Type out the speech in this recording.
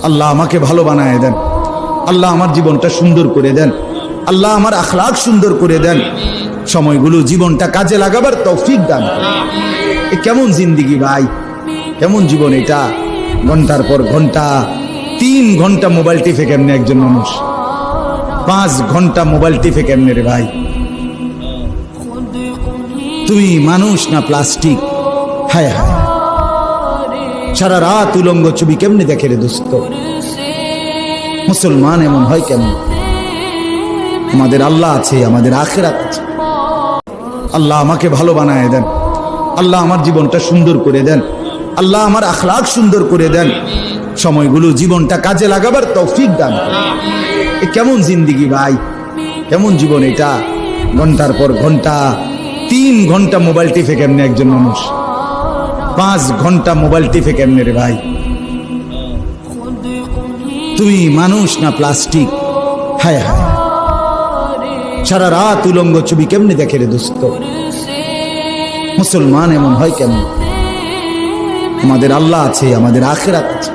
আল্লাহ আমাকে ভালো বানায় দেন, আল্লাহ আমার জীবনটা সুন্দর করে দেন, আল্লাহ আমার আখলাক সুন্দর করে দেন, সময়গুলো জীবনটা কাজে লাগাবার তৌফিক দান করেন। এ কেমন জিন্দিগি ভাই, কেমন জীবন এটা? ঘন্টার পর ঘন্টা, 3 ঘন্টা মোবাইল টিপে কেমনে একজন মানুষ? 5 ঘন্টা মোবাইল টিপে কেমনে রে ভাই? তুমি মানুষ না প্লাস্টিক? হায় হায়, সারা রাত উলঙ্গ ছবি কেমনে দেখে রে দোস্ত? মুসলমান এমন হয় কেমন? আমাদের আল্লাহ আছে, আমাদের আখিরাত আছে। আল্লাহ আমাকে ভালো বানায় দেন, আল্লাহ আমার জীবনটা সুন্দর করে দেন, আল্লাহ আমার আখলাক সুন্দর করে দেন, সময়গুলো জীবনটা কাজে লাগাবার তৌফিক দান করেন। এ কেমন জিন্দিগি ভাই, কেমন জীবন এটা? ঘন্টার পর ঘন্টা, 3 ঘন্টা মোবাইল টিপে কেমনে একজন মানুষ? 5 ঘন্টা মোবাইল টিপে কেমনে রে ভাই? তুমি মানুষ না প্লাস্টিক? হায় হায়, সারা রাত উলঙ্গ ছবি কেমনে দেখে রে দোস্ত? মুসলমান এমন হয় কেমন? আমাদের আল্লাহ আছে, আমাদের আখিরাত আছে।